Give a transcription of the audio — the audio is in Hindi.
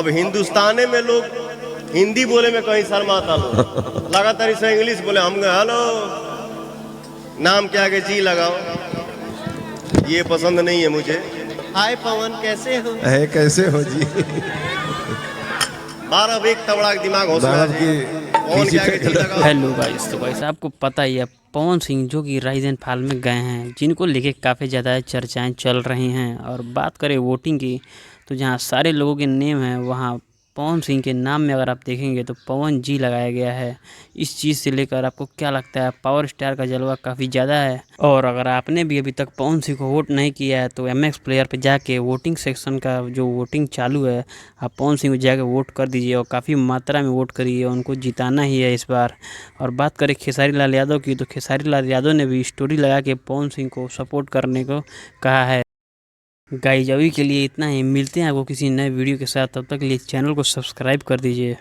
अब हिंदुस्तानी में लोग हिंदी बोले में कहीं शर्माता लोग, लगातार इसे इंग्लिश बोले। हम गए हेलो, नाम क्या के जी लगाओ, ये पसंद नहीं है मुझे। हाय पवन कैसे हो? है कैसे हो जी? बारह एक तबड़ा दिमाग हो सकता है। कौन क्या के जी लगाओ। हेलो गाइस, तो गाइस आपको पता ही है पवन सिंह जो कि राइज एंड फॉल में गए हैं, जिनको लेके काफ़ी ज़्यादा चर्चाएं चल रही हैं। और बात करें वोटिंग की, तो जहां सारे लोगों के नेम हैं वहां पवन सिंह के नाम में अगर आप देखेंगे तो पवन जी लगाया गया है। इस चीज़ से लेकर आपको क्या लगता है? पावर स्टार का जलवा काफ़ी ज़्यादा है। और अगर आपने भी अभी तक पवन सिंह को वोट नहीं किया है तो MX प्लेयर पे जाके वोटिंग सेक्शन का जो वोटिंग चालू है, आप पवन सिंह को जाके वोट कर दीजिए और काफ़ी मात्रा में वोट करिए, उनको जिताना ही है इस बार। और बात करें खेसारी लाल यादव की, तो खेसारी लाल यादव ने भी स्टोरी लगा के पवन सिंह को सपोर्ट करने को कहा है। गाइस अभी के लिए इतना ही, मिलते हैं आपको किसी नए वीडियो के साथ, तब तक के लिए चैनल को सब्सक्राइब कर दीजिए।